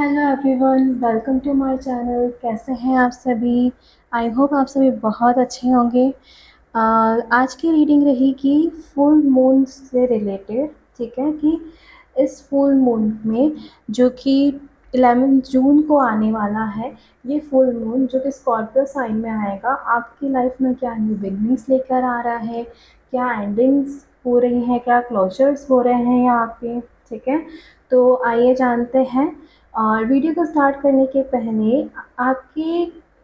Hello everyone, welcome to my channel. कैसे हैं आप सभी? आई होप आप सभी बहुत अच्छे होंगे। आज की रीडिंग रहेगी फुल मून से रिलेटेड। ठीक है कि इस फुल मून में जो कि 11 जून को आने वाला है, ये फुल मून जो कि स्कॉर्पियो साइन में आएगा, आपकी लाइफ में क्या न्यू बिगनिंग्स लेकर आ रहा है, क्या एंडिंग्स हो रही हैं, क्या क्लोजर्स हो रहे हैं यहाँ पे। ठीक है, तो आइए जानते हैं। और वीडियो को स्टार्ट करने के पहले आपके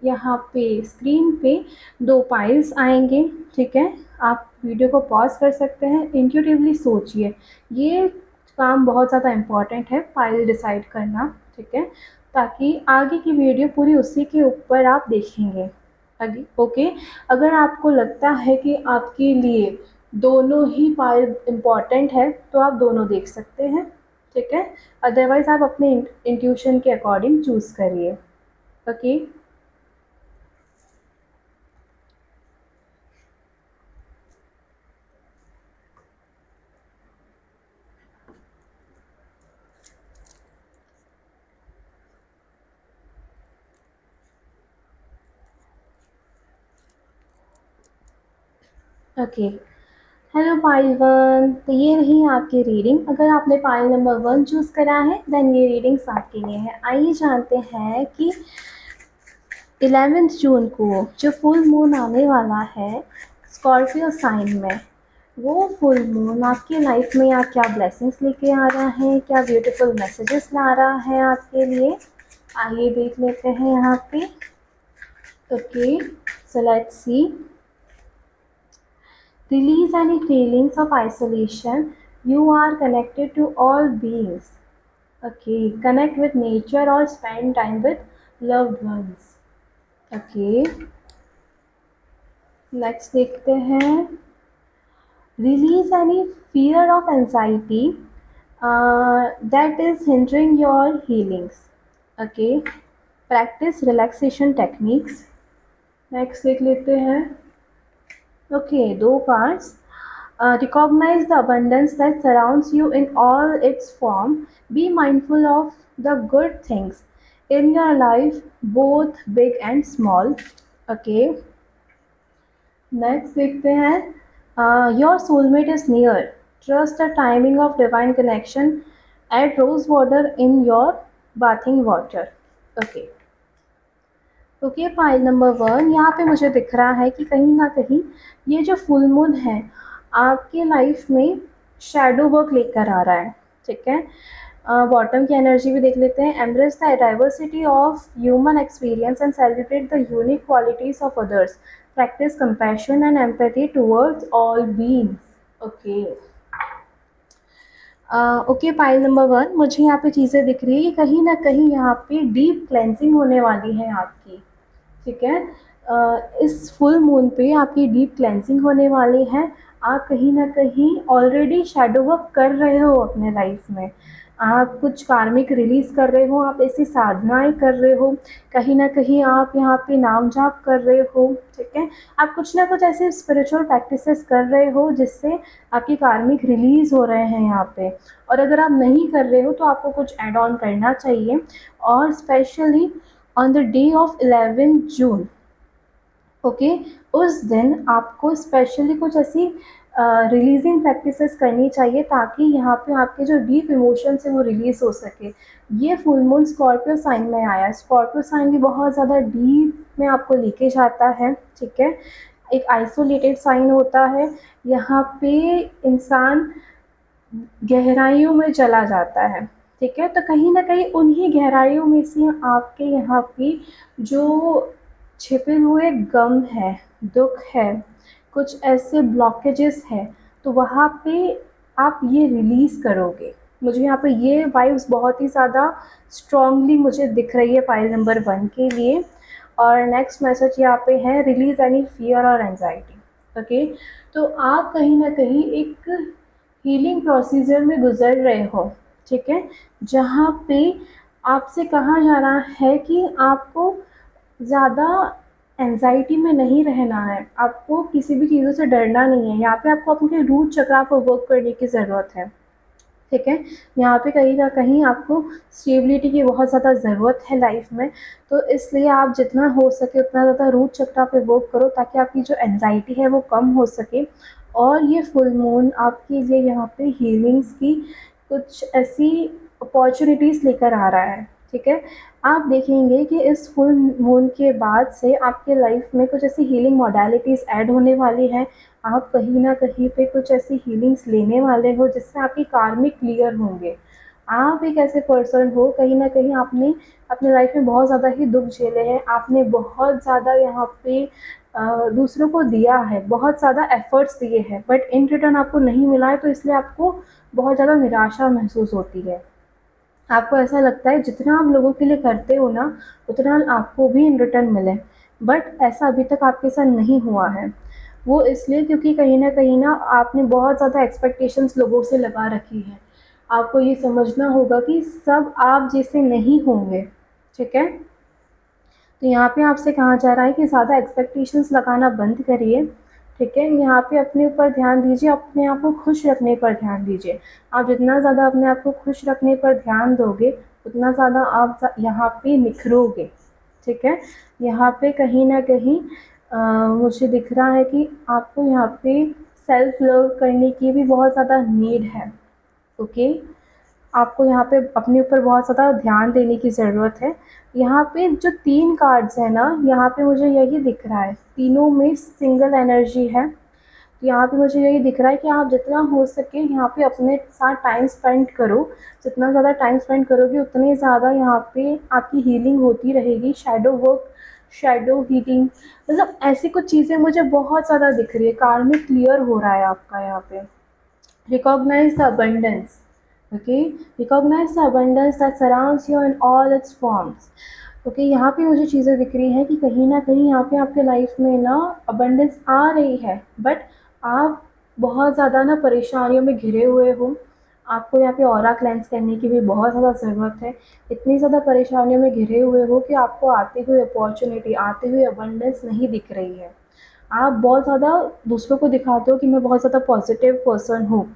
यहाँ पे स्क्रीन पे 2 पाइल्स आएंगे। ठीक है, आप वीडियो को पॉज कर सकते हैं, इंट्यूटिवली सोचिए। ये काम बहुत ज़्यादा इम्पॉर्टेंट है, पाइल डिसाइड करना। ठीक है, ताकि आगे की वीडियो पूरी उसी के ऊपर आप देखेंगे। ओके, अगर आपको लगता है कि आपके लिए दोनों ही पाइल इम्पॉर्टेंट है तो आप दोनों देख सकते हैं। ठीक है, अदरवाइज आप अपने इंट्यूशन के अकॉर्डिंग चूज करिए। Okay, okay. Hello pile one, तो ये रही आपकी रीडिंग। अगर आपने पाइल नंबर 1 चूज करा है देन ये रीडिंग्स आपके लिए है। आइए जानते हैं कि 11 जून को जो फुल मून आने वाला है स्कॉर्पियो साइन में, वो फुल मून आपकी लाइफ में या क्या ब्लेसिंग्स लेके आ रहा है, क्या ब्यूटीफुल मैसेजेस ला रहा है आपके लिए। आइए देख लेते हैं यहाँ पे। Okay, so let's see. Release any feelings of isolation. You are connected to all beings. Okay, connect with nature or spend time with loved ones. Okay, next देखते हैं। Release any fear of anxiety that is hindering your healings. Okay, practice relaxation techniques. Next देख लेते हैं। Okay, 2 parts. Recognize the abundance that surrounds you in all its form. Be mindful of the good things in your life, both big and small. Okay. Next देखते हैं। Your soulmate is near. Trust the timing of divine connection. Add rose water in your bathing water. Okay. Okay, file number 1 यहाँ पे मुझे दिख रहा है कि कहीं ना कहीं ये जो फुल मून है आपके लाइफ में शैडो वर्क लेकर आ रहा है। ठीक है, बॉटम की एनर्जी भी देख लेते हैं। Embrace the diversity of human experience and celebrate the unique qualities of others. Practice compassion and empathy towards all beings. Okay, okay, file number 1 मुझे यहाँ पे चीज़ें दिख रही है, कहीं ना कहीं यहाँ पे डीप क्लेंजिंग होने वाली है आपकी। ठीक है, इस फुल मून पे आपकी डीप क्लेंजिंग होने वाली है। आप कहीं ना कहीं ऑलरेडी शैडो वर्क कर रहे हो अपने लाइफ में। आप कुछ कार्मिक रिलीज कर रहे हो, आप ऐसी साधनाएं कर रहे हो, कहीं ना कहीं आप यहाँ पे नाम जाप कर रहे हो। ठीक है, आप कुछ ना कुछ ऐसे स्पिरिचुअल प्रैक्टिसेस कर रहे हो जिससे आपकी कार्मिक रिलीज हो रहे हैं यहाँ पे। और अगर आप नहीं कर रहे हो तो आपको कुछ एड ऑन करना चाहिए। और specially on the day of 11 June, okay, उस दिन आपको स्पेशली कुछ ऐसी रिलीजिंग प्रैक्टिसेस करनी चाहिए ताकि यहाँ पे आपके जो डीप इमोशंस है वो रिलीज हो सके। ये फुल मून स्कॉर्पियो साइन में आया। स्कॉर्पियो साइन भी बहुत ज़्यादा डीप में आपको लेके जाता है। ठीक है, एक आइसोलेटेड साइन होता है, यहाँ पे इंसान गहराइयों में चला जाता है। ठीक है, तो कहीं ना कहीं उन्हीं गहराइयों में से आपके यहाँ पे जो छिपे हुए गम है, दुख है, कुछ ऐसे ब्लॉकेजेस हैं, तो वहाँ पे आप ये रिलीज़ करोगे। मुझे यहाँ पे ये वाइब्स बहुत ही ज़्यादा स्ट्रांगली मुझे दिख रही है फाइल नंबर 1 के लिए। और नेक्स्ट मैसेज यहाँ पे है, रिलीज एनी फियर और एंजाइटी। ओके, तो आप कहीं ना कहीं एक हीलिंग प्रोसीजर में गुजर रहे हो। ठीक है, जहाँ पे आपसे कहा जा रहा है कि आपको ज़्यादा एंजाइटी में नहीं रहना है, आपको किसी भी चीज़ों से डरना नहीं है। यहाँ पे आपको अपने रूट चक्र को वर्क करने की ज़रूरत है। ठीक है। यहाँ पे कहीं न कहीं आपको स्टेबिलिटी की बहुत ज़्यादा ज़रूरत है लाइफ में, तो इसलिए आप जितना हो सके उतना ज़्यादा रूट चक्रा पे वर्क करो ताकि आपकी जो एंग्ज़ायटी है वो कम हो सके। और ये फुल मून आपके लिए यहाँ पे हीलिंग्स की कुछ ऐसी अपॉर्च्युनिटीज़ लेकर आ रहा है, ठीक है। आप देखेंगे कि इस फुल मून के बाद से आपके लाइफ में कुछ ऐसी हीलिंग मॉडलिटीज़ ऐड होने वाली हैं। आप कहीं न कहीं पे कुछ ऐसी हीलिंग्स लेने वाले हो जिससे आपकी कार्मिक क्लियर होंगे। आप एक ऐसे पर्सन हो, कहीं न कहीं आपने अपनी लाइफ में बहुत ज़्यादा ही दुःख झेले हैं, आपने बहुत ज़्यादा यहाँ पे दूसरों को दिया है, बहुत ज़्यादा एफ़र्ट्स दिए हैं, बट इन रिटर्न आपको नहीं मिला है, तो इसलिए आपको बहुत ज़्यादा निराशा महसूस होती है। आपको ऐसा लगता है जितना आप लोगों के लिए करते हो ना, उतना आपको भी इन रिटर्न मिले, बट ऐसा अभी तक आपके साथ नहीं हुआ है। वो इसलिए क्योंकि कहीं न कहीं ना आपने बहुत ज़्यादा एक्सपेक्टेशंस लोगों से लगा रखी है। आपको ये समझना होगा कि सब आप जैसे नहीं होंगे, ठीक है? तो यहाँ पे आपसे कहा जा रहा है कि ज़्यादा एक्सपेक्टेशंस लगाना बंद करिए, ठीक है? यहाँ पे अपने ऊपर ध्यान दीजिए, अपने आप को खुश रखने पर ध्यान दीजिए। आप जितना ज़्यादा अपने आप को खुश रखने पर ध्यान दोगे, उतना ज़्यादा आप यहाँ पे निखरोगे, ठीक है? यहाँ पे कहीं न कहीं मुझे दिख रहा है कि आपको यहाँ पे सेल्फ लव करने की भी बहुत ज़्यादा नीड है, ओके? आपको यहाँ पे अपने ऊपर बहुत ज़्यादा ध्यान देने की ज़रूरत है। यहाँ पे जो 3 कार्ड्स हैं ना, यहाँ पे मुझे यही दिख रहा है, तीनों में सिंगल एनर्जी है। तो यहाँ पे मुझे यही दिख रहा है कि आप जितना हो सके यहाँ पे अपने साथ टाइम स्पेंड करो। जितना ज़्यादा टाइम स्पेंड करोगे उतनी ज़्यादा यहाँ पे आपकी हीलिंग होती रहेगी। शैडो वर्क, शैडो हीलिंग, मतलब ऐसी कुछ चीज़ें मुझे बहुत ज़्यादा दिख रही है। कार्मिक क्लियर हो रहा है आपका यहाँ पे। Recognize the abundance. Okay, recognize the abundance that surrounds you in all its forms. Okay यहाँ पे मुझे चीज़ें दिख रही हैं कि कहीं ना कहीं यहाँ पे आपके लाइफ में ना अबंडेंस आ रही है, बट आप बहुत ज़्यादा ना परेशानियों में घिरे हुए हो। आपको यहाँ पे ऑरा क्लेंस करने की भी बहुत ज़्यादा ज़रूरत है। इतनी ज़्यादा परेशानियों में घिरे हुए हो कि आपको आती हुई अपॉर्चुनिटी, आती हुई अबंडेंस नहीं दिख रही है। आप बहुत ज़्यादा दूसरों को दिखाते हो कि मैं बहुत ज़्यादा पॉजिटिव पर्सन हूँ,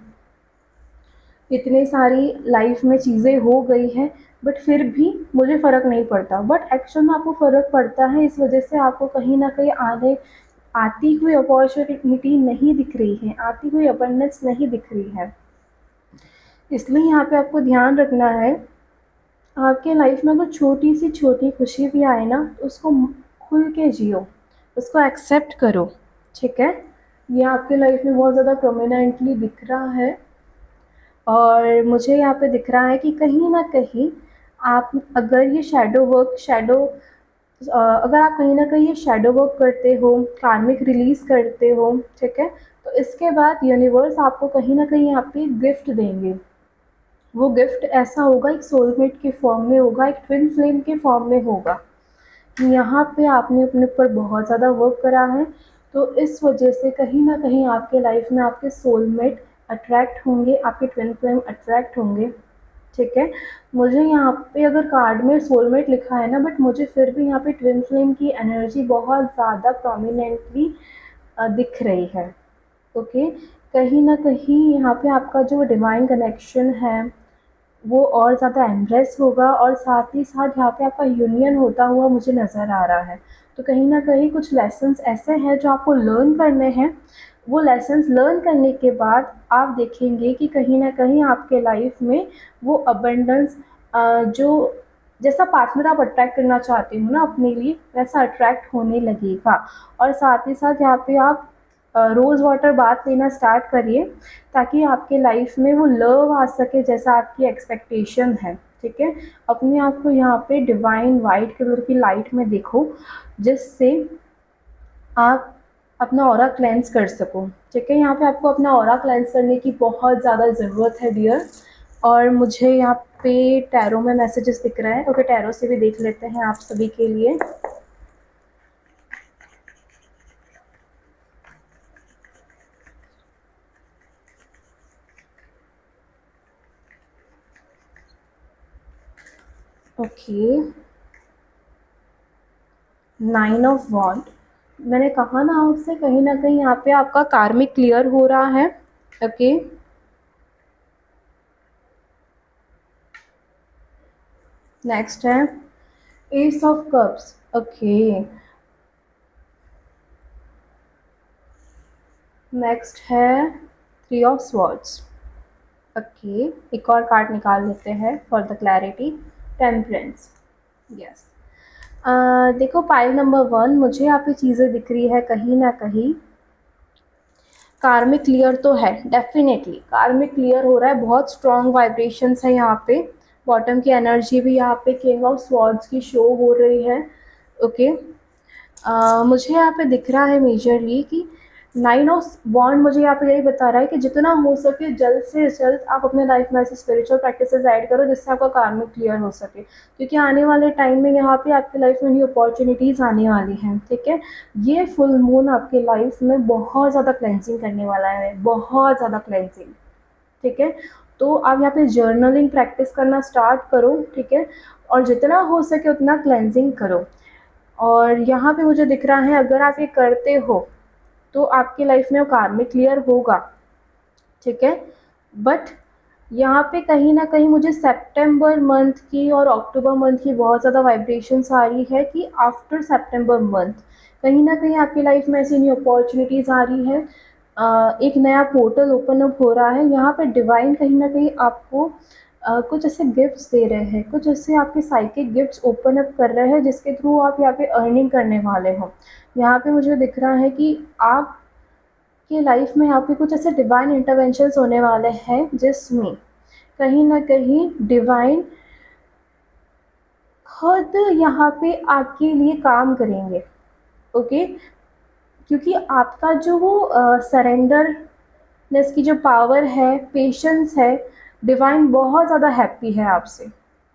इतनी सारी लाइफ में चीज़ें हो गई हैं, बट फिर भी मुझे फ़र्क नहीं पड़ता। बट एक्चुअल में आपको फ़र्क पड़ता है, इस वजह से आपको कहीं न कहीं आगे आती हुई अपॉर्चुनिटी नहीं दिख रही है, आती हुई अबंडेंस नहीं दिख रही है। इसलिए यहाँ पे आपको ध्यान रखना है, आपके लाइफ में अगर छोटी सी छोटी खुशी भी आए ना, तो उसको खुल के जियो, उसको एक्सेप्ट करो, ठीक है? ये आपके लाइफ में बहुत ज़्यादा प्रोमिनेंटली दिख रहा है। और मुझे यहाँ पे दिख रहा है कि कहीं न कहीं आप अगर ये अगर आप कहीं न कहीं ये शैडो वर्क करते हो, कार्मिक रिलीज़ करते हो, ठीक है? तो इसके बाद यूनिवर्स आपको कहीं न कहीं यहाँ पे गिफ्ट देंगे। वो गिफ्ट ऐसा होगा, एक सोलमेट के फॉर्म में होगा, एक ट्विन फ्लेम के फॉर्म में होगा। यहाँ पे आपने अपने ऊपर बहुत ज़्यादा वर्क करा है, तो इस वजह से कहीं न कहीं आपके लाइफ में आपके सोलमेट अट्रैक्ट होंगे, आपके ट्विन फ्लेम अट्रैक्ट होंगे, ठीक है? मुझे यहाँ पे अगर कार्ड में सोलमेट लिखा है ना, बट मुझे फिर भी यहाँ पे ट्विन फ्लेम की एनर्जी बहुत ज़्यादा प्रोमिनेंटली दिख रही है, ओके? कहीं न कहीं यहाँ पे आपका जो डिवाइन कनेक्शन है वो और ज़्यादा एम्ब्रेस होगा, और साथ ही साथ यहाँ पे आपका यूनियन होता हुआ मुझे नज़र आ रहा है। तो कहीं न कहीं कुछ लेसन्स ऐसे हैं जो आपको लर्न करने हैं। वो लेसन्स लर्न करने के बाद आप देखेंगे कि कहीं न कहीं आपके लाइफ में वो अबंडेंस जो जैसा पार्टनर आप अट्रैक्ट करना चाहते हो ना अपने लिए, वैसा अट्रैक्ट होने लगेगा। और साथ ही साथ यहाँ पे आप रोज़ वाटर बाथ लेना स्टार्ट करिए, ताकि आपके लाइफ में वो लव आ सके जैसा आपकी एक्सपेक्टेशन है, ठीक है? अपने आप को यहाँ पे डिवाइन वाइट कलर की लाइट में देखो, जिससे आप अपना ऑरा क्लेंस कर सको, ठीक है? यहाँ पे आपको अपना ऑरा क्लेंस करने की बहुत ज़्यादा ज़रूरत है डियर। और मुझे यहाँ पे टैरो में मैसेजेस दिख रहा है, ओके, टैरो से भी देख लेते हैं आप सभी के लिए। ओके, 9 ऑफ वॉन्ड। मैंने कहा ना आपसे, कहीं न कहीं यहाँ पे आपका कार्मिक क्लियर हो रहा है, ओके? नेक्स्ट है S of cups. Okay, next है थ्री ऑफ स्वॉर्ड्स। ओके, एक और कार्ड निकाल लेते हैं for the clarity. Temperance. Yes. देखो पाइल नंबर 1, मुझे यहाँ पे चीज़ें दिख रही है कहीं ना कहीं कार्मिक क्लियर तो है, डेफिनेटली कार्मिक क्लियर हो रहा है, बहुत स्ट्रॉन्ग वाइब्रेशंस है यहाँ पे। बॉटम की एनर्जी भी यहाँ पे किंग ऑफ स्वॉर्ड्स की शो हो रही है। ओके, मुझे यहाँ पे दिख रहा है मेजरली कि नाइन ऑफ वॉन्ड मुझे यहाँ पे यही बता रहा है कि जितना हो सके जल्द से जल्द आप अपने लाइफ में ऐसे स्पिरिचुअल प्रैक्टिसेस ऐड करो जिससे आपका कार्मिक क्लियर हो सके, क्योंकि आने वाले टाइम में यहाँ पे आपकी लाइफ में न्यू अपॉर्चुनिटीज़ आने वाली हैं। ठीक है, ये फुल मून आपके लाइफ में बहुत ज़्यादा क्लेंजिंग करने वाला है, बहुत ज़्यादा क्लेंजिंग। ठीक है, तो आप यहाँ पे जर्नलिंग प्रैक्टिस करना स्टार्ट करो। ठीक है, और जितना हो सके उतना क्लेंजिंग करो। और यहाँ पे मुझे दिख रहा है अगर आप ये करते हो तो आपकी लाइफ में वो कार्मिक क्लियर होगा। ठीक है, बट यहाँ पे कहीं ना कहीं मुझे सितंबर मंथ की और अक्टूबर मंथ की बहुत ज़्यादा वाइब्रेशंस आ रही है कि आफ्टर सितंबर मंथ कहीं ना कहीं आपकी लाइफ में ऐसी न्यू अपॉर्चुनिटीज़ आ रही है। एक नया पोर्टल ओपन अप हो रहा है यहाँ पे। डिवाइन कहीं ना कहीं आपको कुछ ऐसे गिफ्ट्स दे रहे हैं, कुछ ऐसे आपके साइकिक गिफ्ट्स ओपन अप कर रहे हैं जिसके थ्रू आप यहाँ पे अर्निंग करने वाले हो। यहाँ पे मुझे दिख रहा है कि आप की लाइफ में यहाँ पे कुछ ऐसे डिवाइन इंटरवेंशंस होने वाले हैं जिसमें कहीं ना कहीं डिवाइन खुद यहाँ पे आपके लिए काम करेंगे। ओके, क्योंकि आपका जो वो सरेंडरनेस की जो पावर है, पेशेंस है, डिवाइन बहुत ज़्यादा हैप्पी है आपसे।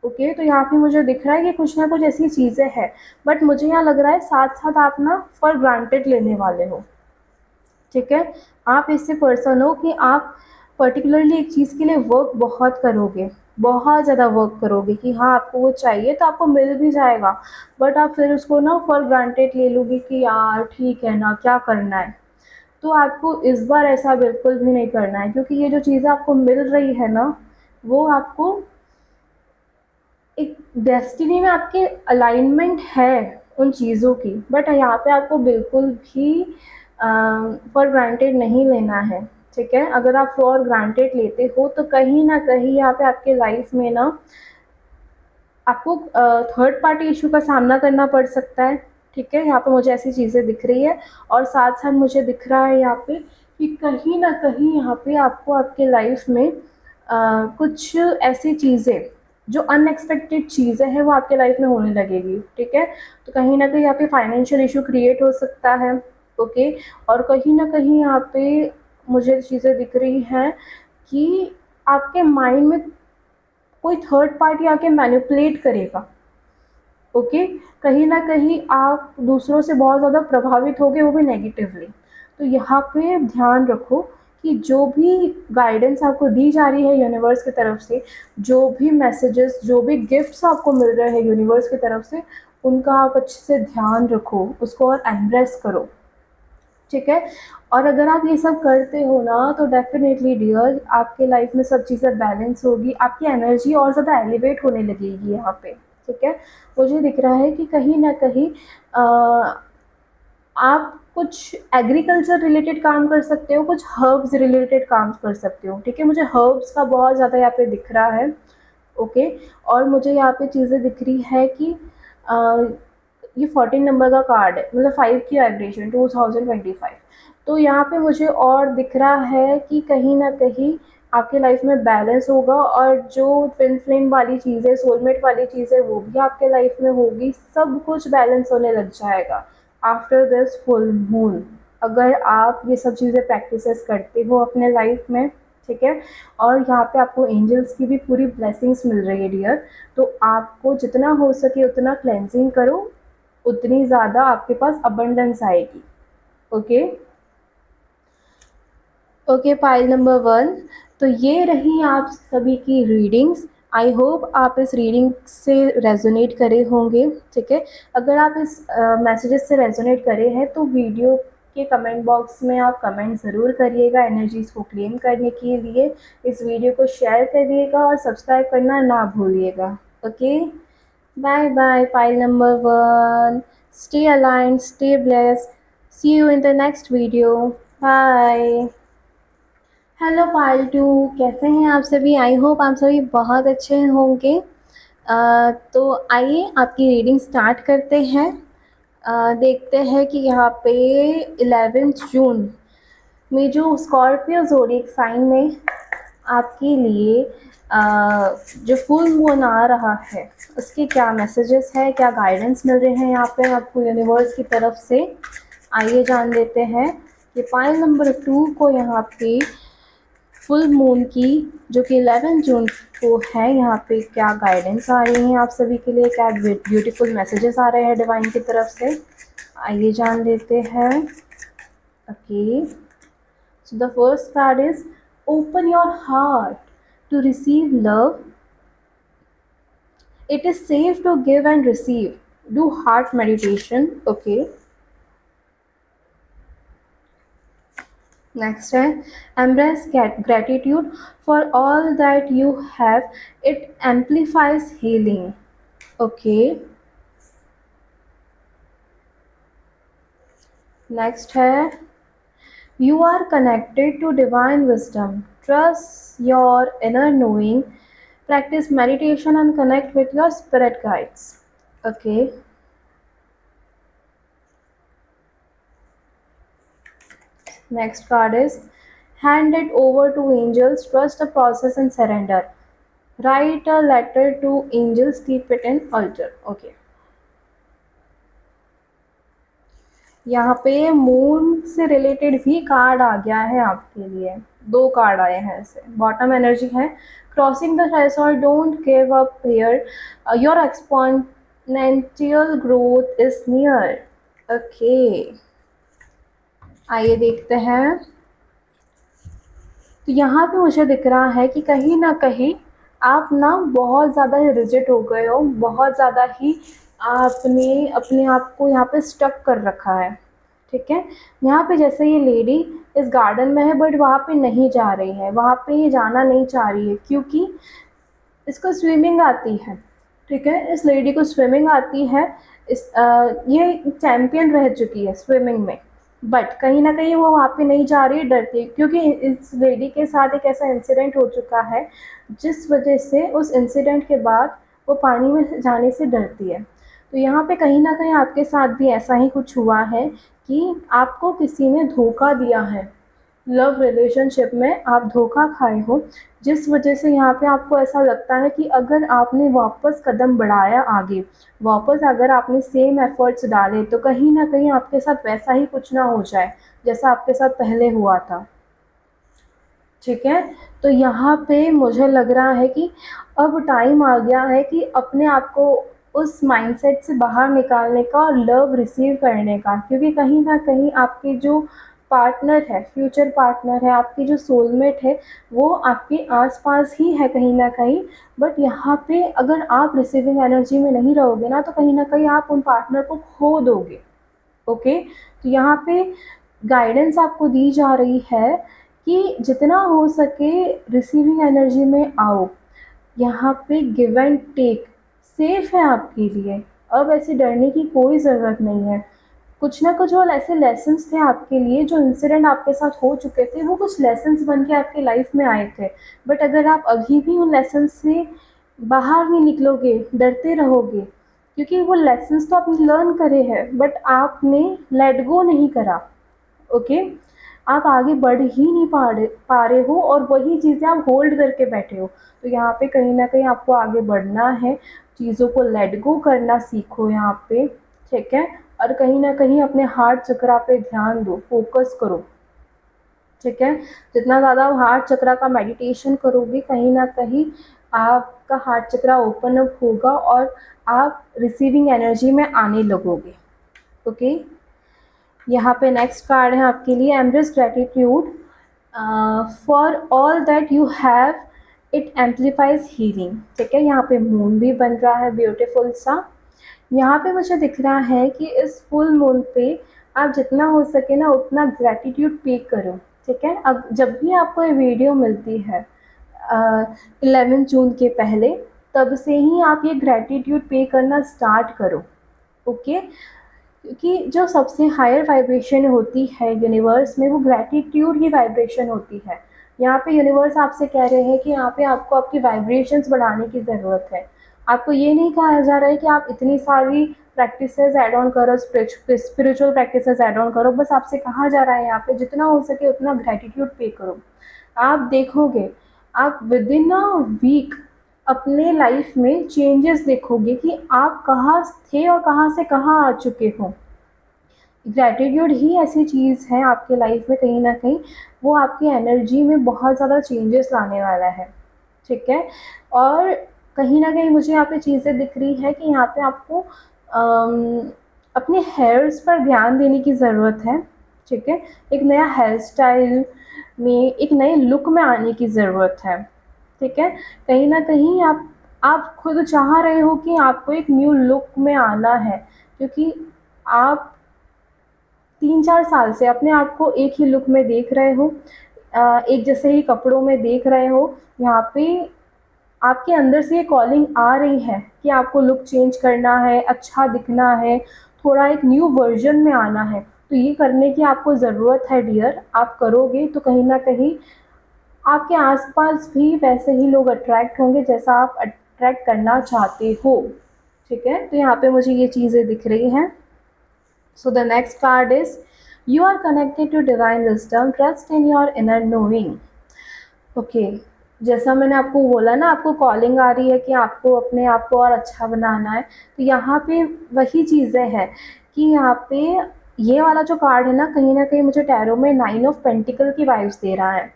ओके, तो यहाँ पे मुझे दिख रहा है कि कुछ ना कुछ ऐसी चीज़ें हैं, बट मुझे यहाँ लग रहा है साथ साथ आप ना फॉर ग्रांटेड लेने वाले हो। ठीक है, आप ऐसे पर्सन हो कि आप पर्टिकुलरली एक चीज़ के लिए वर्क बहुत करोगे, बहुत ज़्यादा वर्क करोगे कि हाँ आपको वो चाहिए तो आपको मिल भी जाएगा, बट आप फिर उसको ना फॉर ग्रांटेड ले लोगे कि यार ठीक है ना, क्या करना है। तो आपको इस बार ऐसा बिल्कुल भी नहीं करना है, क्योंकि ये जो चीज़ें आपको मिल रही है ना, वो आपको एक डेस्टिनी में आपके अलाइनमेंट है उन चीज़ों की, बट यहाँ पे आपको बिल्कुल भी फॉर ग्रांटेड नहीं लेना है। ठीक है, अगर आप फॉर ग्रांटेड लेते हो तो कहीं ना कहीं यहाँ पे आपके लाइफ में ना आपको थर्ड पार्टी इशू का सामना करना पड़ सकता है। ठीक है, यहाँ पे मुझे ऐसी चीज़ें दिख रही है, और साथ साथ मुझे दिख रहा है यहाँ पे कि कहीं ना कहीं यहाँ पे आपको आपके लाइफ में कुछ ऐसी चीज़ें जो अनएक्सपेक्टेड चीज़ें हैं वो आपके लाइफ में होने लगेगी। ठीक है, तो कहीं ना कहीं यहाँ पे फाइनेंशियल इशू क्रिएट हो सकता है। ओके, और कहीं ना कहीं यहाँ पे मुझे चीज़ें दिख रही हैं कि आपके माइंड में कोई थर्ड पार्टी आके मैनिपुलेट करेगा। ओके, कहीं ना कहीं आप दूसरों से बहुत ज़्यादा प्रभावित होगे, वो भी नेगेटिवली। तो यहाँ पे ध्यान रखो कि जो भी गाइडेंस आपको दी जा रही है यूनिवर्स की तरफ से, जो भी मैसेजेस, जो भी गिफ्ट्स आपको मिल रहे हैं यूनिवर्स की तरफ से, उनका आप अच्छे से ध्यान रखो, उसको और एम्ब्रेस करो। ठीक है, और अगर आप ये सब करते हो ना तो डेफिनेटली डियर आपके लाइफ में सब चीज़ें बैलेंस होगी, आपकी एनर्जी और ज़्यादा एलिवेट होने लगेगी यहाँ पे। ठीक है, मुझे दिख रहा है कि कहीं ना कहीं आप कुछ एग्रीकल्चर रिलेटेड काम कर सकते हो, कुछ हर्ब्स रिलेटेड काम कर सकते हो। ठीक है, मुझे हर्ब्स का बहुत ज़्यादा यहाँ पे दिख रहा है। ओके, और मुझे यहाँ पे चीज़ें दिख रही है कि ये 14 नंबर का कार्ड है, मतलब 5 की वाइब्रेशन 2025। तो यहाँ पे मुझे और दिख रहा है कि कहीं ना कहीं आपके लाइफ में बैलेंस होगा, और जो ट्विन फ्लेम वाली चीज़ें, सोलमेट वाली चीज़ें, वो भी आपके लाइफ में होगी। सब कुछ बैलेंस होने लग जाएगा आफ्टर दिस फुल मून, अगर आप ये सब चीज़ें प्रैक्टिसेस करते हो अपने लाइफ में। ठीक है, और यहाँ पे आपको एंजल्स की भी पूरी ब्लेसिंग्स मिल रही है डियर। तो आपको जितना हो सके उतना क्लेंजिंग करो, उतनी ज़्यादा आपके पास अबंडेंस आएगी। ओके, ओके पाइल नंबर 1, तो ये रही आप सभी की रीडिंग्स। आई होप आप इस रीडिंग से रेजोनेट करे होंगे। ठीक है, अगर आप इस मैसेजेस से रेजोनेट करे हैं तो वीडियो के कमेंट बॉक्स में आप कमेंट ज़रूर करिएगा एनर्जीज़ को क्लेम करने के लिए। इस वीडियो को शेयर करिएगा और सब्सक्राइब करना ना भूलिएगा। Okay, Bye bye, pile number one. Stay aligned, stay blessed. See you in the next video. Bye. Hello Paltu, कैसे हैं आप सभी? आई होप आप सभी बहुत अच्छे होंगे। तो आइए आपकी रीडिंग स्टार्ट करते हैं। देखते हैं कि यहाँ पे 11 जून में जो स्कॉर्पियो ज़ोडिएक साइन में आपके लिए जो फुल मून आ रहा है उसके क्या मैसेजेस हैं, क्या गाइडेंस मिल रहे हैं यहाँ पे आपको यूनिवर्स की तरफ से। आइए जान लेते हैं कि पाइल नंबर 2 को यहाँ पे फुल मून की जो कि 11 जून को है, यहाँ पे क्या गाइडेंस आ रही है आप सभी के लिए, क्या ब्यूटीफुल मैसेजेस आ रहे हैं डिवाइन की तरफ से। आइए जान लेते हैं। Okay, so the first card is open your heart to receive love. It is safe to give and receive. Do heart meditation. Okay. Next है embrace gratitude for all that you have. It amplifies healing. Okay. Next है you are connected to divine wisdom. Trust your inner knowing. Practice meditation and connect with your spirit guides. Okay. Next card is hand it over to angels. Trust the process and surrender. Write a letter to angels. Keep it in altar. Okay. यहाँ पे moon से related भी card आ गया है आपके लिए। 2 card आए हैं ऐसे। बॉटम एनर्जी है crossing the threshold, don't give up here, your exponential growth is near. Okay, आइए देखते हैं। तो यहाँ पे मुझे दिख रहा है कि कहीं ना कहीं आप ना बहुत ज़्यादा ही रिजिड हो गए हो, बहुत ज़्यादा ही आपने अपने आप को यहाँ पे स्टक कर रखा है। ठीक है, यहाँ पे जैसे ये लेडी इस गार्डन में है बट वहाँ पे नहीं जा रही है, वहाँ पे ये जाना नहीं चाह रही है क्योंकि इसको स्विमिंग आती है। ठीक है, इस लेडी को स्विमिंग आती है। ये चैम्पियन रह चुकी है स्विमिंग में, बट कहीं ना कहीं वो वहाँ पे नहीं जा रही है, डरती है क्योंकि इस लेडी के साथ एक ऐसा इंसिडेंट हो चुका है जिस वजह से उस इंसिडेंट के बाद वो पानी में जाने से डरती है। तो यहाँ पे कहीं ना कहीं आपके साथ भी ऐसा ही कुछ हुआ है कि आपको किसी ने धोखा दिया है, लव रिलेशनशिप में आप धोखा खाए हो, जिस वजह से यहाँ पे आपको ऐसा लगता है कि अगर आपने वापस कदम बढ़ाया आगे, वापस अगर आपने सेम एफर्ट्स डाले तो कहीं ना कहीं आपके साथ वैसा ही कुछ ना हो जाए जैसा आपके साथ पहले हुआ था। ठीक है, तो यहाँ पे मुझे लग रहा है कि अब टाइम आ गया है कि अपने आप को उस माइंडसेट से बाहर निकालने का और लव रिसीव करने का, क्योंकि कहीं ना कहीं आपकी जो पार्टनर है, फ्यूचर पार्टनर है, आपकी जो सोलमेट है, वो आपके आसपास ही है कहीं ना कहीं। बट यहाँ पे अगर आप रिसीविंग एनर्जी में नहीं रहोगे ना तो कहीं ना कहीं आप उन पार्टनर को खो दोगे। ओके, तो यहाँ पे गाइडेंस आपको दी जा रही है कि जितना हो सके रिसीविंग एनर्जी में आओ। यहाँ पे गिव एंड टेक सेफ है आपके लिए, अब ऐसे डरने की कोई ज़रूरत नहीं है। कुछ ना कुछ और ऐसे लेसन्स थे आपके लिए, जो इंसिडेंट आपके साथ हो चुके थे वो कुछ लेसन्स बन के आपके लाइफ में आए थे। बट अगर आप अभी भी उन लेसन्स से बाहर नहीं निकलोगे, डरते रहोगे, क्योंकि वो लेसन्स तो आपने लर्न करे हैं बट आपने लेट गो नहीं करा। ओके, आप आगे बढ़ ही नहीं पा रहे हो और वही चीज़ें आप होल्ड करके बैठे हो। तो यहाँ पे कहीं ना कहीं आपको आगे बढ़ना है, चीज़ों को लेट गो करना सीखो यहाँ पे। ठीक है, और कहीं ना कहीं अपने हार्ट चक्रा पे ध्यान दो, फोकस करो। ठीक है, जितना ज़्यादा हार्ट चक्रा का मेडिटेशन करोगे कहीं ना कहीं आपका हार्ट चक्रा ओपन अप होगा और आप रिसीविंग एनर्जी में आने लगोगे। ओके, यहाँ पे नेक्स्ट कार्ड है आपके लिए embrace gratitude for all that you have, it amplifies healing. ठीक है, यहाँ पे मून भी बन रहा है ब्यूटीफुल सा। यहाँ पे मुझे दिख रहा है कि इस फुल मून पे आप जितना हो सके ना उतना ग्रेटिट्यूड पे करो। ठीक है, अब जब भी आपको ये वीडियो मिलती है 11 जून के पहले, तब से ही आप ये ग्रैटिट्यूड पे करना स्टार्ट करो। ओके, क्योंकि जो सबसे हायर वाइब्रेशन होती है यूनिवर्स में, वो ग्रैटिट्यूड की वाइब्रेशन होती है। यहाँ पे यूनिवर्स आपसे कह रहे हैं कि यहाँ पे आपको आपकी वाइब्रेशंस बढ़ाने की ज़रूरत है। आपको ये नहीं कहा जा रहा है कि आप इतनी सारी प्रैक्टिसेस ऐड ऑन करो, स्पिरिचुअल प्रैक्टिसेस ऐड ऑन करो, बस आपसे कहा जा रहा है यहाँ पे जितना हो सके उतना ग्रैटिट्यूड पे करो। आप देखोगे, आप विद इन अ वीक अपने लाइफ में चेंजेस देखोगे कि आप कहाँ थे और कहाँ से कहाँ आ चुके हो। ग्रैटिट्यूड ही ऐसी चीज़ है आपके लाइफ में, कहीं ना कहीं वो आपकी एनर्जी में बहुत ज़्यादा चेंजेस लाने वाला है। ठीक है। और कहीं ना कहीं मुझे यहाँ पे चीज़ें दिख रही है कि यहाँ पे आपको अपने हेयर्स पर ध्यान देने की ज़रूरत है। ठीक है। एक नया हेयर स्टाइल में, एक नए लुक में आने की ज़रूरत है। ठीक है। कहीं न कहीं आप खुद चाह रहे हो कि आपको एक न्यू लुक में आना है, क्योंकि आप 3-4 साल से अपने आप को एक ही लुक में देख रहे हो, एक जैसे ही कपड़ों में देख रहे हो। यहाँ पे आपके अंदर से ये कॉलिंग आ रही है कि आपको लुक चेंज करना है, अच्छा दिखना है, थोड़ा एक न्यू वर्ज़न में आना है। तो ये करने की आपको ज़रूरत है डियर। आप करोगे तो कहीं न कहीं आपके आसपास भी वैसे ही लोग अट्रैक्ट होंगे जैसा आप अट्रैक्ट करना चाहते हो। ठीक है। तो यहाँ पे मुझे ये चीज़ें दिख रही हैं। So the next card is, you are connected to divine wisdom, trust in your inner knowing. Okay, जैसा मैंने आपको बोला ना, आपको कॉलिंग आ रही है कि आपको अपने आप को और अच्छा बनाना है। तो यहाँ पे वही चीज़ें हैं कि यहाँ पे ये वाला जो कार्ड है ना कहीं मुझे टैरो में 9 ऑफ पेंटिकल की वाइब्स दे रहा है।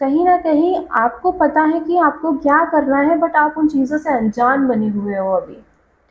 कहीं न कहीं आपको पता है कि आपको क्या करना है, बट आप उन चीज़ों से अनजान बने हुए हो अभी।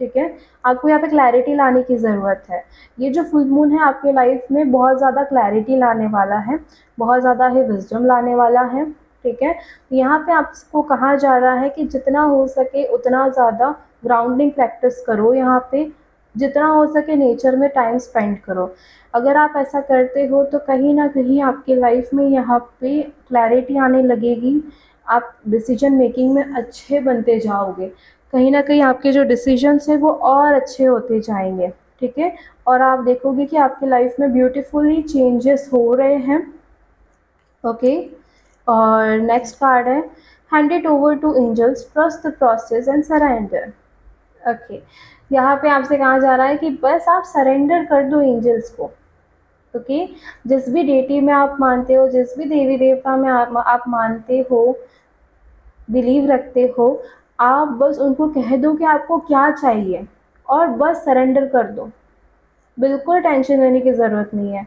ठीक है? आपको यहाँ पे क्लैरिटी लाने की ज़रूरत है। ये जो फुल मून है आपके लाइफ में बहुत ज़्यादा क्लैरिटी लाने वाला है, बहुत ज़्यादा ही विज़डम लाने वाला है। ठीक है? यहाँ पे आपको कहा जा रहा है कि जितना हो सके उतना ज़्यादा ग्राउंडिंग प्रैक्टिस करो यहाँ पे, जितना हो सके नेचर में टाइम स्पेंड करो। अगर आप ऐसा करते हो तो कहीं न कहीं आपकी लाइफ में यहाँ पे क्लैरिटी आने लगेगी। आप डिसीजन मेकिंग में अच्छे बनते जाओगे। कहीं न कहीं आपके जो डिसीजंस हैं वो और अच्छे होते जाएँगे। ठीक है? और आप देखोगे कि आपकी लाइफ में ब्यूटीफुली चेंजेस हो रहे हैं। ओके। और नेक्स्ट कार्ड है, hand it over to angels, trust the process and surrender. Okay, यहाँ पे आपसे कहा जा रहा है कि बस आप सरेंडर कर दो एंजल्स को। ओके, जिस भी डेटी में आप मानते हो, जिस भी देवी देवता में आप मानते हो, बिलीव रखते हो, आप बस उनको कह दो कि आपको क्या चाहिए और बस सरेंडर कर दो। बिल्कुल टेंशन लेने की ज़रूरत नहीं है।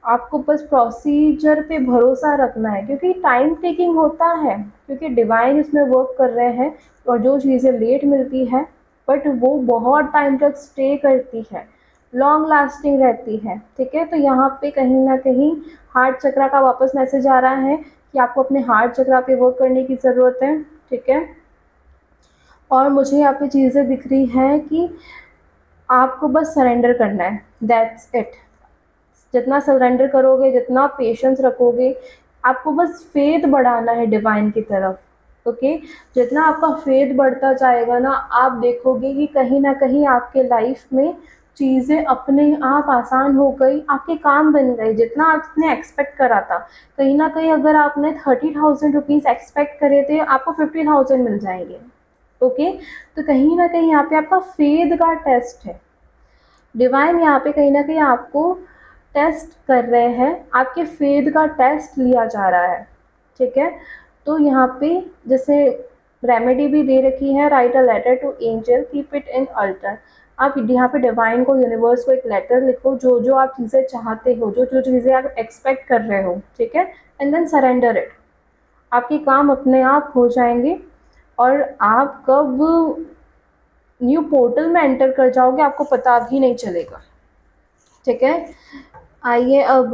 आपको बस प्रोसीजर पे भरोसा रखना है, क्योंकि टाइम टेकिंग होता है, क्योंकि डिवाइन इसमें वर्क कर रहे हैं। और जो चीज़ें लेट मिलती है बट वो बहुत टाइम तक स्टे करती है, लॉन्ग लास्टिंग रहती है। ठीक है। तो यहाँ पे कहीं ना कहीं हार्ट चक्रा का वापस मैसेज आ रहा है कि आपको अपने हार्ट चक्रा पे वर्क करने की ज़रूरत है। ठीक है। और मुझे यहाँ पे चीज़ें दिख रही हैं कि आपको बस सरेंडर करना है, दैट्स इट। जितना सरेंडर करोगे, जितना पेशेंस रखोगे, आपको बस फेथ बढ़ाना है डिवाइन की तरफ। ओके। जितना आपका फेथ बढ़ता जाएगा ना, आप देखोगे कि कहीं ना कहीं आपके लाइफ में चीज़ें अपने आप आसान हो गई, आपके काम बन गए जितना आपने एक्सपेक्ट करा था। कहीं ना कहीं अगर आपने 30,000 रुपीज़ एक्सपेक्ट करे थे, आपको 50,000 मिल जाएंगे। ओके। तो कहीं ना कहीं यहाँ पे आपका फेथ का टेस्ट है। डिवाइन यहाँ पे कहीं ना कहीं आपको टेस्ट कर रहे हैं, आपके फेथ का टेस्ट लिया जा रहा है। ठीक है। तो यहाँ पे जैसे रेमेडी भी दे रखी है, write a letter to angel, keep it in altar. आप यहाँ पे डिवाइन को, यूनिवर्स को एक लेटर लिखो, जो जो आप चीज़ें चाहते हो, जो जो चीज़ें आप एक्सपेक्ट कर रहे हो। ठीक है। And then surrender it. आपके काम अपने आप हो जाएंगे और आप कब न्यू पोर्टल में एंटर कर जाओगे आपको पता भी नहीं चलेगा। ठीक है। आइए अब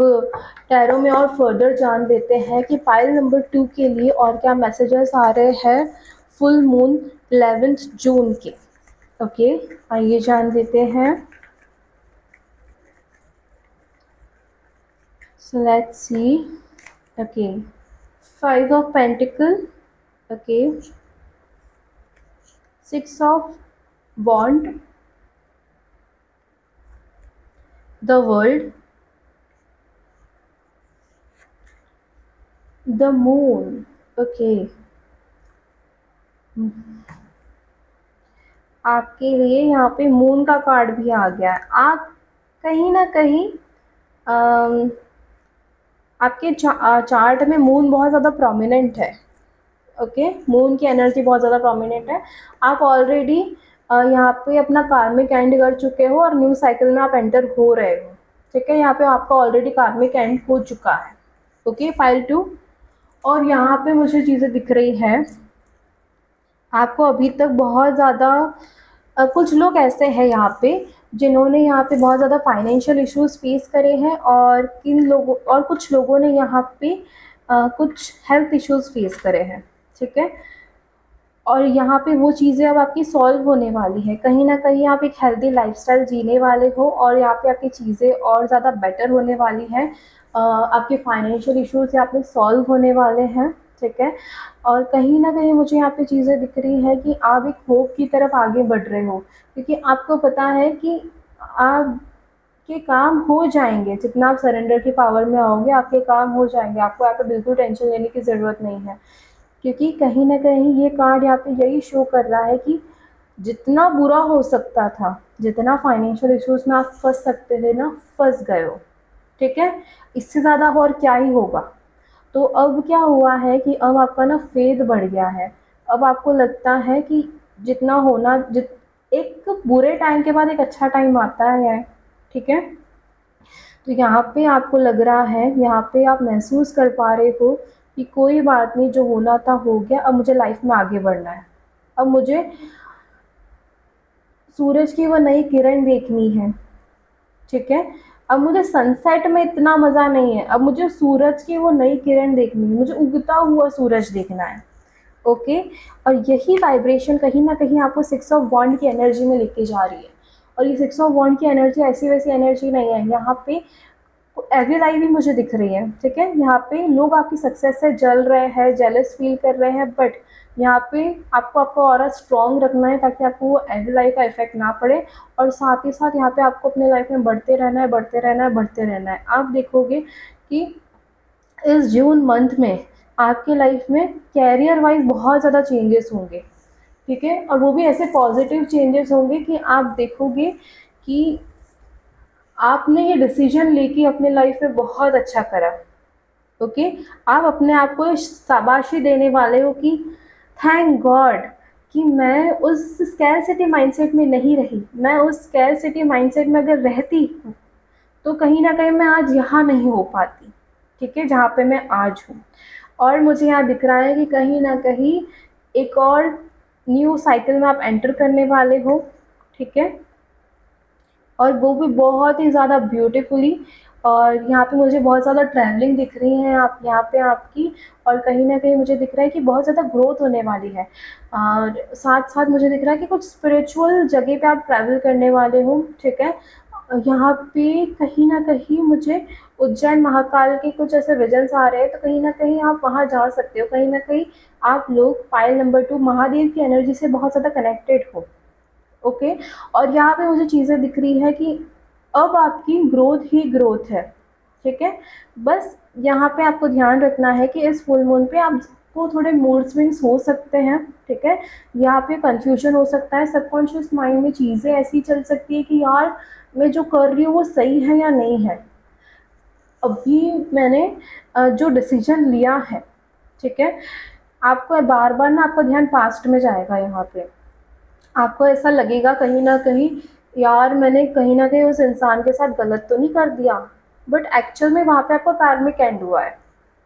टैरो में और फर्दर जान लेते हैं कि पाइल नंबर 2 के लिए और क्या मैसेजेस आ रहे हैं फुल मून 11 जून के। ओके, आइए जान लेते हैं। So let's see. Okay, 5 of pentacle. Okay, six of wand, the world, the moon. Okay, आपके लिए यहाँ पे मून का कार्ड भी आ गया है। आप कहीं ना कहीं अम, आपके चार्ट में मून बहुत ज़्यादा प्रोमिनेंट है। ओके, मून की एनर्जी बहुत ज़्यादा प्रोमिनेंट है। आप ऑलरेडी यहाँ पे अपना कार्मिक एंड कर चुके हो और न्यू साइकिल में आप एंटर हो रहे हो। ठीक है, यहाँ पे आपका ऑलरेडी कार्मिक एंड हो चुका है। Okay, file 2। और यहाँ पे मुझे चीज़ें दिख रही हैं, आपको अभी तक बहुत ज़्यादा कुछ लोग ऐसे हैं यहाँ पे जिन्होंने यहाँ पे बहुत ज़्यादा फाइनेंशियल इश्यूज फेस करे हैं, और किन लोगों और कुछ लोगों ने यहाँ पे कुछ हेल्थ इश्यूज फेस करे हैं। ठीक है, और यहाँ पे वो चीज़ें अब आपकी सॉल्व होने वाली है। कहीं ना कहीं आप एक हेल्दी लाइफस्टाइल जीने वाले हो और यहाँ पे आपकी चीज़ें और ज़्यादा बेटर होने वाली हैं। आपके फाइनेंशियल इश्यूज यहाँ पे सॉल्व होने वाले हैं। ठीक है, और कहीं ना कहीं मुझे यहाँ पे चीज़ें दिख रही हैं कि आप एक होप की तरफ आगे बढ़ रहे हो, क्योंकि आपको पता है कि आपके काम हो जाएंगे। जितना आप सरेंडर की पावर में आओगे आपके काम हो जाएंगे। आपको यहाँ पे बिल्कुल टेंशन लेने की ज़रूरत नहीं है, क्योंकि कहीं न कहीं ये कार्ड यहाँ पे यही शो कर रहा है कि जितना बुरा हो सकता था, जितना फाइनेंशियल इश्यूज़ में आप फँस सकते थे ना, फँस गए हो। ठीक है? इससे ज़्यादा और क्या ही होगा। तो अब क्या हुआ है कि अब आपका ना फ़ेथ बढ़ गया है। अब आपको लगता है कि जितना होना जित एक बुरे टाइम के बाद एक अच्छा टाइम आता है। ठीक है? तो यहाँ पे आपको लग रहा है, यहाँ पे आप महसूस कर पा रहे हो कि कोई बात नहीं, जो होना था हो गया, अब मुझे लाइफ में आगे बढ़ना है। अब मुझे सूरज की वो नई किरण देखनी है। ठीक है, अब मुझे सनसेट में इतना मज़ा नहीं है, अब मुझे सूरज की वो नई किरण देखनी है, मुझे उगता हुआ सूरज देखना है। ओके, और यही वाइब्रेशन कहीं ना कहीं आपको सिक्स ऑफ वॉन्ड की एनर्जी में लेके जा रही है। और ये सिक्स ऑफ वॉन्ड की एनर्जी ऐसी वैसी एनर्जी नहीं है। यहाँ पे एवरी लाइफ भी मुझे दिख रही है। ठीक है, यहाँ पे लोग आपकी सक्सेस से जल रहे हैं, जेलस फील कर रहे हैं, बट यहाँ पे आपको आपका ऑरा स्ट्रॉन्ग रखना है ताकि आपको वो एवरी लाइफ का इफेक्ट ना पड़े। और साथ ही साथ यहाँ पे आपको अपने लाइफ में बढ़ते रहना है, बढ़ते रहना है, बढ़ते रहना है। आप देखोगे कि इस जून मंथ में आपके लाइफ में कैरियर वाइज बहुत ज़्यादा चेंजेस होंगे। ठीक है, और वो भी ऐसे पॉजिटिव चेंजेस होंगे कि आप देखोगे कि आपने ये डिसीजन लेके अपने लाइफ में बहुत अच्छा करा। ओके, आप अपने आप को शाबाशी देने वाले हो कि थैंक गॉड कि मैं उस स्कैरसिटी माइंडसेट में नहीं रही। मैं उस स्कैरसिटी माइंडसेट में अगर रहती तो कहीं ना कहीं मैं आज यहाँ नहीं हो पाती। ठीक है, जहाँ पे मैं आज हूँ। और मुझे यहाँ दिख रहा है कि कहीं ना कहीं एक और न्यू साइकिल में आप एंटर करने वाले हो। ठीक है, और वो भी बहुत ही ज़्यादा ब्यूटीफुली। और यहाँ पे मुझे बहुत ज़्यादा ट्रैवलिंग दिख रही है आप यहाँ पे आपकी। और कहीं ना कहीं मुझे दिख रहा है कि बहुत ज़्यादा ग्रोथ होने वाली है। और साथ साथ मुझे दिख रहा है कि कुछ स्पिरिचुअल जगह पे आप ट्रैवल करने वाले हो। ठीक है, यहाँ पे कहीं ना कहीं मुझे उज्जैन महाकाल के कुछ ऐसे विजन्स आ रहे हैं, तो कहीं ना कहीं आप वहाँ जा सकते हो। कहीं ना कहीं आप लोग फाइल नंबर 2 महादेव की एनर्जी से बहुत ज़्यादा कनेक्टेड हो। ओके, और यहाँ पे मुझे चीज़ें दिख रही है कि अब आपकी ग्रोथ ही ग्रोथ है। ठीक है, बस यहाँ पे आपको ध्यान रखना है कि इस फुल मून पे आपको थोड़े मूड स्विंग्स हो सकते हैं। ठीक है, यहाँ पे कंफ्यूजन हो सकता है, सबकॉन्शियस माइंड में चीज़ें ऐसी चल सकती है कि यार मैं जो कर रही हूँ वो सही है या नहीं है। अभी मैंने जो डिसीजन लिया है। ठीक है, आपको बार बार ना आपका ध्यान पास्ट में जाएगा। यहाँ पे आपको ऐसा लगेगा कहीं न कहीं, यार मैंने कहीं न कहीं उस इंसान के साथ गलत तो नहीं कर दिया, बट एक्चुअल में वहाँ पे आपका कार्मिक एंड हुआ है।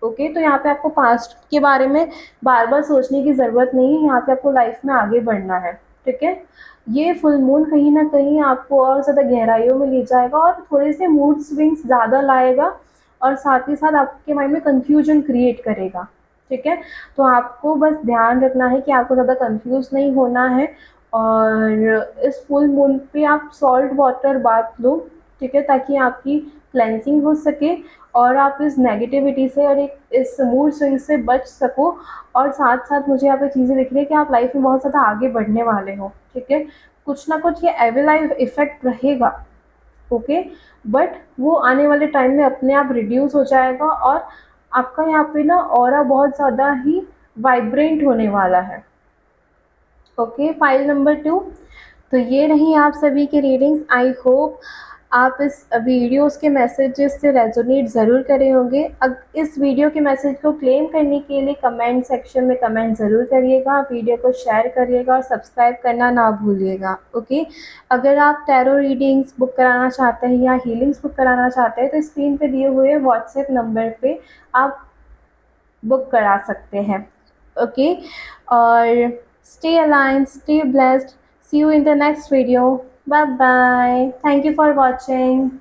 ओके, तो यहाँ पे आपको पास्ट के बारे में बार बार सोचने की ज़रूरत नहीं है। यहाँ पे आपको लाइफ में आगे बढ़ना है। ठीक है, ये फुल मून कहीं ना कहीं आपको और ज़्यादा गहराइयों में ले जाएगा और थोड़े से मूड स्विंग्स ज़्यादा लाएगा, और साथ ही साथ आपके माइंड में कन्फ्यूजन क्रिएट करेगा। ठीक है, तो आपको बस ध्यान रखना है कि आपको ज़्यादा कंफ्यूज नहीं होना है। और इस फुल मून पे आप सॉल्ट वाटर बाथ लो। ठीक है, ताकि आपकी क्लेंजिंग हो सके और आप इस नेगेटिविटी से और एक इस मूड स्विंग से बच सको। और साथ साथ मुझे यहाँ पे चीज़ें दिख रही है कि आप लाइफ में बहुत ज़्यादा आगे बढ़ने वाले हो, ठीक है। कुछ ना कुछ ये एविल लाइफ इफेक्ट रहेगा, ओके, बट वो आने वाले टाइम में अपने आप रिड्यूस हो जाएगा और आपका यहाँ पे ना ऑरा बहुत ज़्यादा ही वाइब्रेंट होने वाला है। Okay, file number 2। तो ये रही आप सभी की रीडिंग्स। आई होप आप इस वीडियोस के मैसेजेस से रेजोनेट ज़रूर करे होंगे। इस वीडियो के मैसेज को क्लेम करने के लिए कमेंट सेक्शन में कमेंट ज़रूर करिएगा, वीडियो को शेयर करिएगा और सब्सक्राइब करना ना भूलिएगा, ओके। अगर आप टैरो रीडिंग्स बुक कराना चाहते हैं या हीलिंग्स बुक कराना चाहते हैं तो स्क्रीन पे दिए हुए व्हाट्सएप नंबर पे आप बुक करा सकते हैं, ओके। और stay aligned, stay blessed. See you in the next video. Bye bye. Thank you for watching.